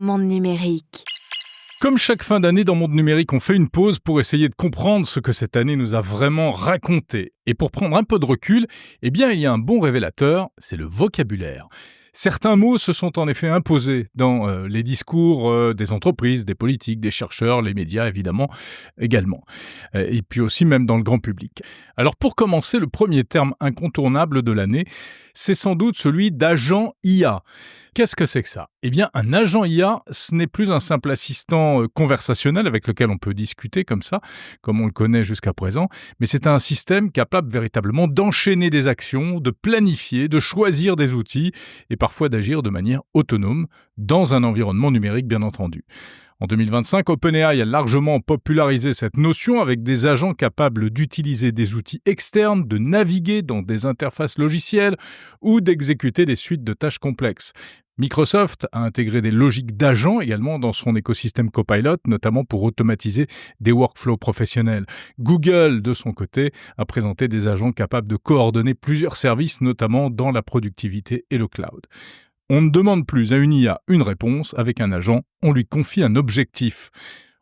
Monde numérique. Comme chaque fin d'année dans Monde Numérique, on fait une pause pour essayer de comprendre ce que cette année nous a vraiment raconté. Et pour prendre un peu de recul, il y a un bon révélateur, c'est le vocabulaire. Certains mots se sont en effet imposés dans les discours des entreprises, des politiques, des chercheurs, les médias évidemment également. Et puis aussi même dans le grand public. Alors pour commencer, le premier terme incontournable de l'année, c'est sans doute celui d'agent IA. Qu'est-ce que c'est que ça ? Un agent IA, ce n'est plus un simple assistant conversationnel avec lequel on peut discuter comme ça, comme on le connaît jusqu'à présent, mais c'est un système capable véritablement d'enchaîner des actions, de planifier, de choisir des outils et parfois d'agir de manière autonome dans un environnement numérique bien entendu. En 2025, OpenAI a largement popularisé cette notion avec des agents capables d'utiliser des outils externes, de naviguer dans des interfaces logicielles ou d'exécuter des suites de tâches complexes. Microsoft a intégré des logiques d'agents également dans son écosystème Copilot, notamment pour automatiser des workflows professionnels. Google, de son côté, a présenté des agents capables de coordonner plusieurs services, notamment dans la productivité et le cloud. On ne demande plus à une IA une réponse avec un agent, on lui confie un objectif.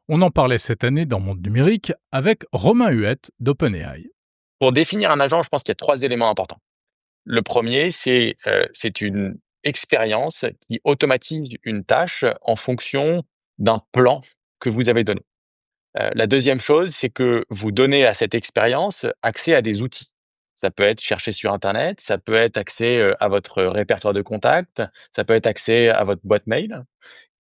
On en parlait cette année dans Monde Numérique avec Romain Huette d'OpenAI. Pour définir un agent, je pense qu'il y a 3 éléments importants. Le premier, c'est une expérience qui automatise une tâche en fonction d'un plan que vous avez donné. La deuxième chose, c'est que vous donnez à cette expérience accès à des outils. Ça peut être chercher sur internet, ça peut être accès, à votre répertoire de contacts, ça peut être accès à votre boîte mail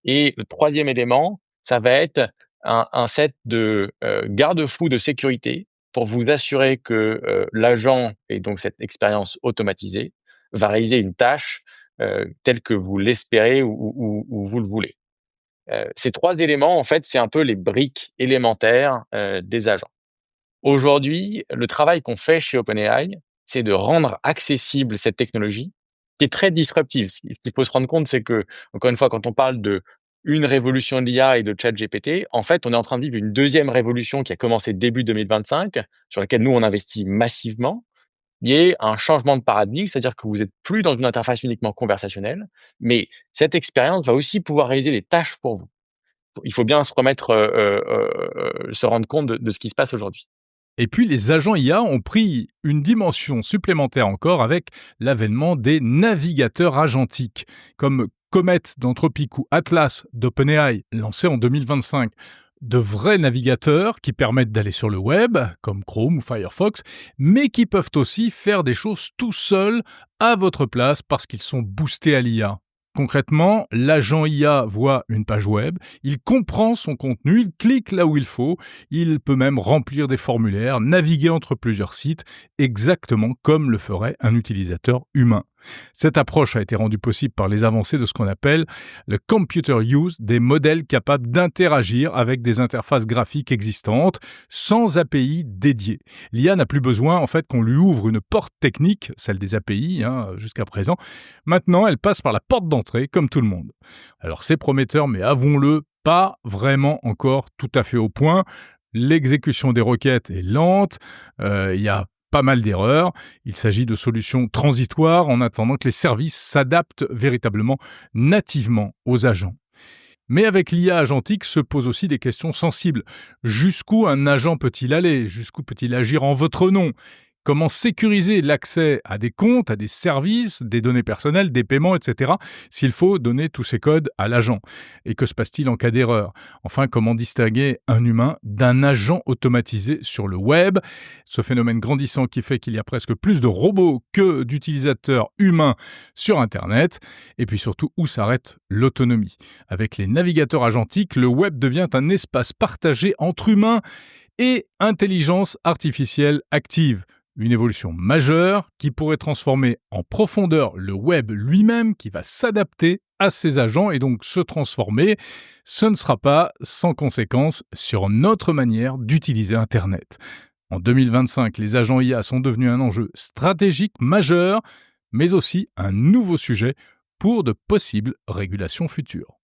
et le troisième élément, ça va être un set de, garde-fous de sécurité pour vous assurer que, l'agent et donc cette expérience automatisée va réaliser une tâche, telle que vous l'espérez ou vous le voulez. Ces 3 éléments, en fait, c'est un peu les briques élémentaires, des agents. Aujourd'hui, le travail qu'on fait chez OpenAI, c'est de rendre accessible cette technologie qui est très disruptive. Ce qu'il faut se rendre compte, c'est que, encore une fois, quand on parle de une révolution de l'IA et de ChatGPT, en fait, on est en train de vivre une deuxième révolution qui a commencé début 2025, sur laquelle nous, on investit massivement. Il y a un changement de paradigme, c'est-à-dire que vous êtes plus dans une interface uniquement conversationnelle, mais cette expérience va aussi pouvoir réaliser des tâches pour vous. Il faut bien se remettre, se rendre compte de ce qui se passe aujourd'hui. Et puis les agents IA ont pris une dimension supplémentaire encore avec l'avènement des navigateurs agentiques, comme Comet d'Anthropic ou Atlas d'OpenAI, lancé en 2025. De vrais navigateurs qui permettent d'aller sur le web, comme Chrome ou Firefox, mais qui peuvent aussi faire des choses tout seuls à votre place parce qu'ils sont boostés à l'IA. Concrètement, l'agent IA voit une page web, il comprend son contenu, il clique là où il faut, il peut même remplir des formulaires, naviguer entre plusieurs sites, exactement comme le ferait un utilisateur humain. Cette approche a été rendue possible par les avancées de ce qu'on appelle le computer use, des modèles capables d'interagir avec des interfaces graphiques existantes sans API dédiées. L'IA n'a plus besoin en fait qu'on lui ouvre une porte technique, celle des API jusqu'à présent. Maintenant, elle passe par la porte d'entrée comme tout le monde. Alors c'est prometteur, mais avouons-le, pas vraiment encore tout à fait au point. L'exécution des requêtes est lente, il y a pas mal d'erreurs. Il s'agit de solutions transitoires en attendant que les services s'adaptent véritablement nativement aux agents. Mais avec l'IA agentique se posent aussi des questions sensibles. Jusqu'où un agent peut-il aller ? Jusqu'où peut-il agir en votre nom ? Comment sécuriser l'accès à des comptes, à des services, des données personnelles, des paiements, etc. s'il faut donner tous ces codes à l'agent ? Et que se passe-t-il en cas d'erreur ? Enfin, comment distinguer un humain d'un agent automatisé sur le web ? Ce phénomène grandissant qui fait qu'il y a presque plus de robots que d'utilisateurs humains sur Internet. Et puis surtout, où s'arrête l'autonomie ? Avec les navigateurs agentiques, le web devient un espace partagé entre humains et intelligence artificielle active. Une évolution majeure qui pourrait transformer en profondeur le web lui-même, qui va s'adapter à ses agents et donc se transformer. Ce ne sera pas sans conséquence sur notre manière d'utiliser Internet. En 2025, les agents IA sont devenus un enjeu stratégique majeur, mais aussi un nouveau sujet pour de possibles régulations futures.